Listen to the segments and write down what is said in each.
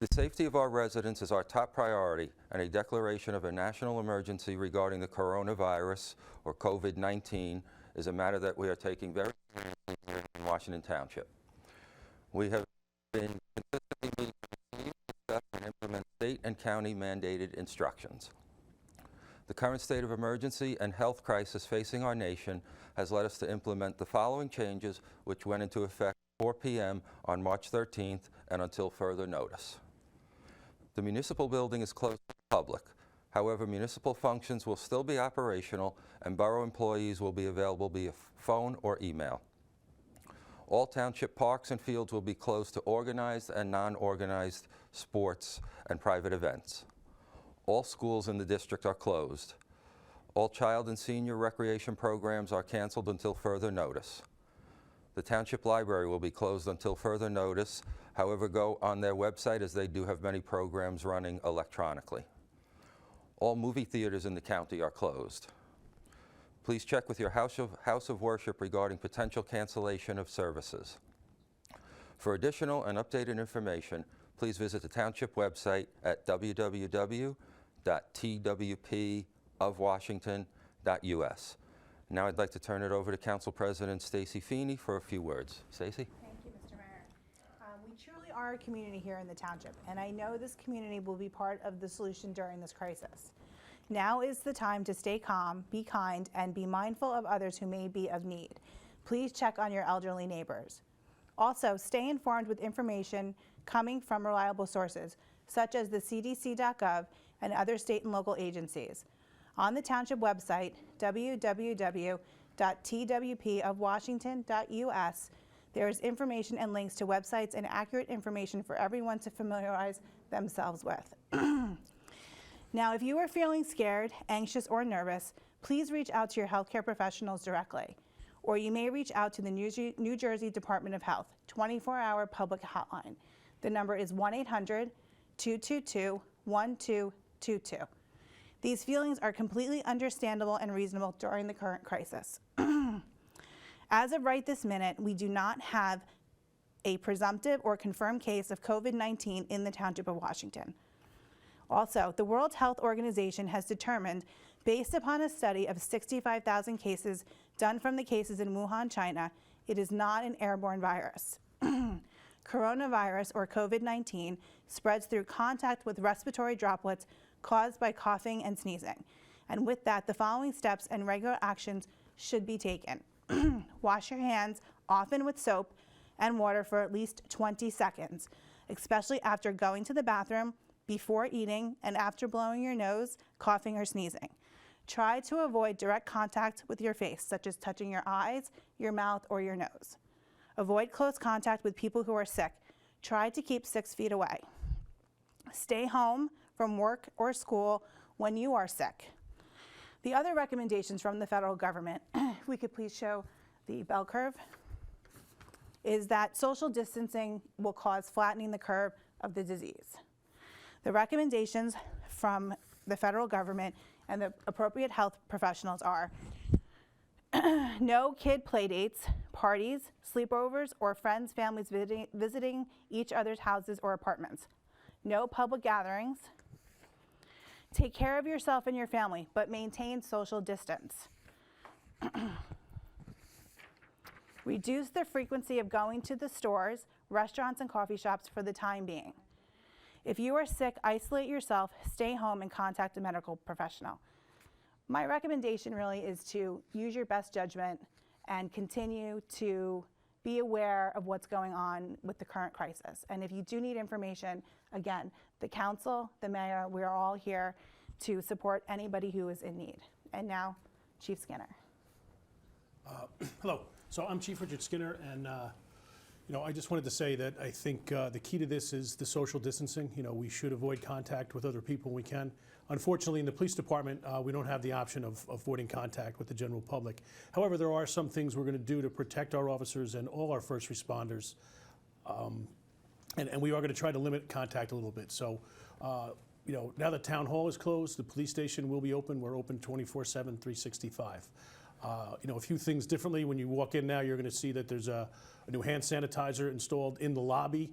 The safety of our residents is our top priority, and a declaration of a national emergency regarding the coronavirus, or COVID-19, is a matter that we are taking very seriously here in Washington Township. We have been consistently meeting with the team to discuss and implement state and county mandated instructions. The current state of emergency and health crisis facing our nation has led us to implement the following changes, which went into effect at 4 p.m. on March 13th and until further notice. The municipal building is closed to the public. However, municipal functions will still be operational and borough employees will be available via phone or email. All township parks and fields will be closed to organized and non-organized sports and private events. All schools in the district are closed. All child and senior recreation programs are canceled until further notice. The Township Library will be closed until further notice. However, go on their website as they do have many programs running electronically. All movie theaters in the county are closed. Please check with your house of worship regarding potential cancellation of services. For additional and updated information, please visit the Township website at www.twpofwashington.us. Now I'd like to turn it over to Council President Stacy Feeney for a few words. Stacy? Thank you, Mr. Mayor. We truly are a community here in the Township, and I know this community will be part of the solution during this crisis. Now is the time to stay calm, be kind, and be mindful of others who may be of need. Please check on your elderly neighbors. Also, stay informed with information coming from reliable sources, such as the CDC.gov and other state and local agencies. On the Township website, www.twpofwashington.us, there is information and links to websites and accurate information for everyone to familiarize themselves with. Now, if you are feeling scared, anxious, or nervous, please reach out to your healthcare professionals directly, or you may reach out to the New Jersey Department of Health 24-hour public hotline. The number is 1-800-222-1222. These feelings are completely understandable and reasonable during the current crisis. As of right this minute, we do not have a presumptive or confirmed case of COVID-19 in the Township of Washington. Also, the World Health Organization has determined, based upon a study of 65,000 cases done from the cases in Wuhan, China, it is not an airborne virus. Coronavirus, or COVID-19, spreads through contact with respiratory droplets caused by coughing and sneezing. And with that, the following steps and regular actions should be taken. Wash your hands often with soap and water for at least 20 seconds, especially after going to the bathroom, before eating, and after blowing your nose, coughing, or sneezing. Try to avoid direct contact with your face, such as touching your eyes, your mouth, or your nose. Avoid close contact with people who are sick. Try to keep 6 feet away. Stay home from work or school when you are sick. The other recommendations from the federal government, if we could please show the bell curve, is that social distancing will cause flattening the curve of the disease. The recommendations from the federal government and the appropriate health professionals are no kid play dates, parties, sleepovers, or friends, families visiting each other's houses or apartments. No public gatherings. Take care of yourself and your family, but maintain social distance. Reduce the frequency of going to the stores, restaurants, and coffee shops for the time being. If you are sick, isolate yourself, stay home, and contact a medical professional. My recommendation really is to use your best judgment and continue to be aware of what's going on with the current crisis. And if you do need information, again, the council, the mayor, we are all here to support anybody who is in need. And now, Chief Skinner. Hello. So I'm Chief Richard Skinner, and I just wanted to say that I think the key to this is the social distancing. We should avoid contact with other people when we can. Unfortunately, in the police department, we don't have the option of avoiding contact with the general public. However, there are some things we're going to do to protect our officers and all our first responders. And we are going to try to limit contact a little bit. So, now the town hall is closed, the police station will be open. We're open 24/7, 365. A few things differently. When you walk in now, you're going to see that there's a new hand sanitizer installed in the lobby.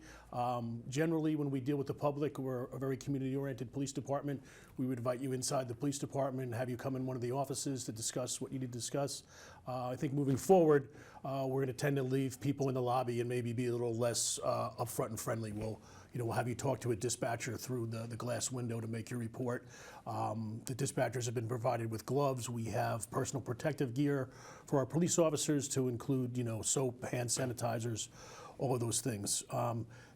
Generally, when we deal with the public, we're a very community-oriented police department. We would invite you inside the police department and have you come in one of the offices to discuss what you need to discuss. I think moving forward, we're going to tend to leave people in the lobby and maybe be a little less upfront and friendly. We'll have you talk to a dispatcher through the glass window to make your report. The dispatchers have been provided with gloves. We have personal protective gear for our police officers to include, soap, hand sanitizers, all of those things.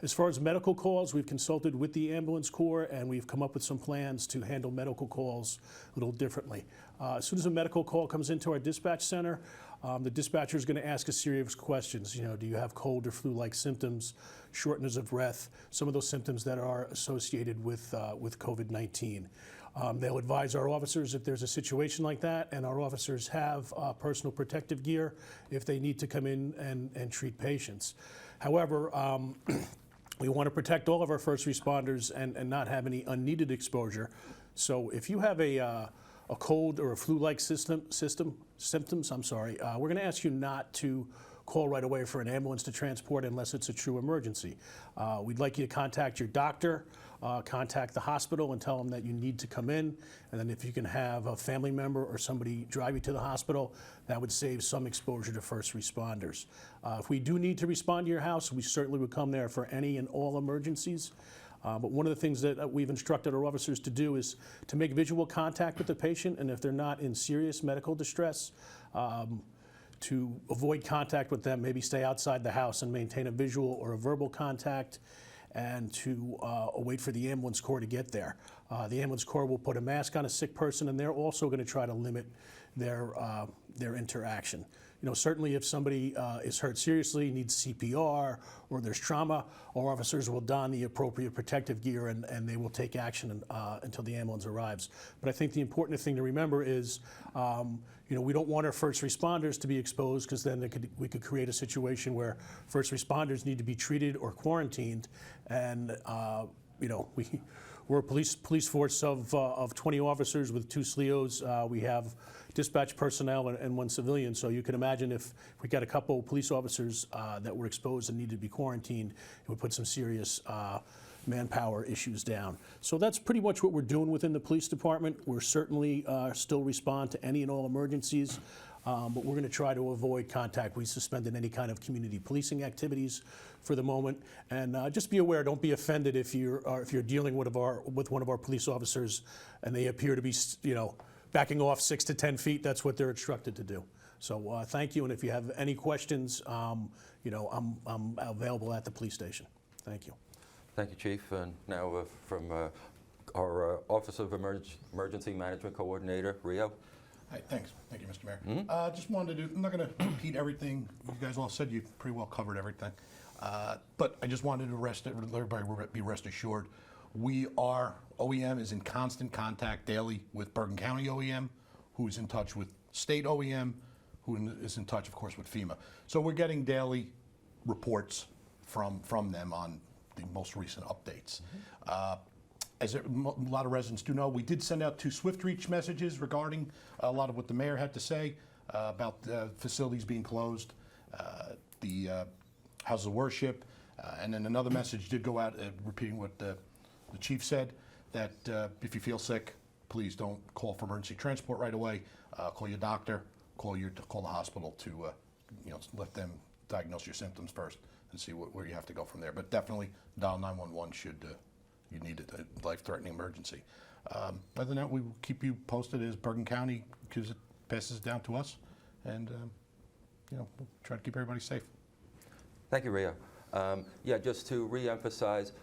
As far as medical calls, we've consulted with the ambulance corps and we've come up with some plans to handle medical calls a little differently. As soon as a medical call comes into our dispatch center, the dispatcher is going to ask a series of questions. Do you have cold or flu-like symptoms, shortness of breath, some of those symptoms that are associated with COVID-19. They'll advise our officers if there's a situation like that, and our officers have personal protective gear if they need to come in and treat patients. However, we want to protect all of our first responders and not have any unneeded exposure. So if you have a cold or a flu-like symptoms, we're going to ask you not to call right away for an ambulance to transport unless it's a true emergency. We'd like you to contact your doctor, contact the hospital and tell them that you need to come in, and then if you can have a family member or somebody drive you to the hospital, that would save some exposure to first responders. If we do need to respond to your house, we certainly would come there for any and all emergencies. But one of the things that we've instructed our officers to do is to make visual contact with the patient, and if they're not in serious medical distress, to avoid contact with them, maybe stay outside the house and maintain a visual or a verbal contact, and to wait for the ambulance corps to get there. The ambulance corps will put a mask on a sick person, and they're also going to try to limit their interaction. Certainly if somebody is hurt seriously, needs CPR, or there's trauma, our officers will don the appropriate protective gear and they will take action until the ambulance arrives. But I think the important thing to remember is, we don't want our first responders to be exposed, because then we could create a situation where first responders need to be treated or quarantined, and we're a police force of 20 officers with 2 SLEOs. We have dispatch personnel and 1 civilian, so you can imagine if we got a couple police officers that were exposed and needed to be quarantined, it would put some serious manpower issues down. So that's pretty much what we're doing within the police department. We're certainly still respond to any and all emergencies, but we're going to try to avoid contact. We suspended any kind of community policing activities for the moment, and just be aware. Don't be offended if you're dealing with one of our police officers and they appear to be, backing off 6 to 10 feet. That's what they're instructed to do. So thank you, and if you have any questions, I'm available at the police station. Thank you. Thank you, Chief. And now from our Office of Emergency Management Coordinator, Rio. Hi, thanks. Thank you, Mr. Mayor. Just wanted to I'm not going to repeat everything you guys all said. You pretty well covered everything. But I just wanted to let everybody be rest assured. OEM is in constant contact daily with Bergen County OEM, who is in touch with state OEM, who is in touch, of course, with FEMA. So we're getting daily reports from them on the most recent updates. As a lot of residents do know, we did send out 2 Swift Reach messages regarding a lot of what the mayor had to say about facilities being closed, the houses of worship, and then another message did go out repeating what the chief said, that if you feel sick, please don't call for emergency transport right away. Call your doctor, call the hospital to let them diagnose your symptoms first and see where you have to go from there. But definitely dial 911 should you need a life-threatening emergency. Other than that, we will keep you posted as Bergen County, because it passes down to us, and we'll try to keep everybody safe. Thank you, Rio. Just to re-emphasize,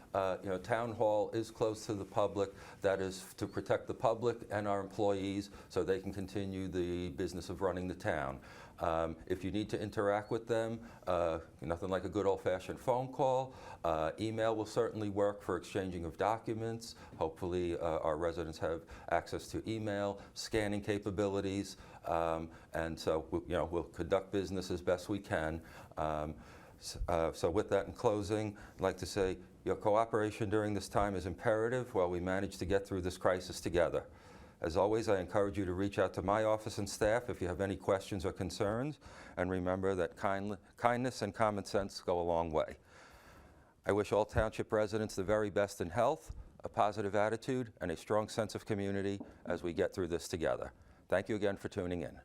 Town Hall is closed to the public. That is to protect the public and our employees so they can continue the business of running the town. If you need to interact with them, nothing like a good old-fashioned phone call. Email will certainly work for exchanging of documents. Hopefully our residents have access to email, scanning capabilities, and so we'll conduct business as best we can. So with that in closing, I'd like to say your cooperation during this time is imperative while we manage to get through this crisis together. As always, I encourage you to reach out to my office and staff if you have any questions or concerns, and remember that kindness and common sense go a long way. I wish all Township residents the very best in health, a positive attitude, and a strong sense of community as we get through this together. Thank you again for tuning in.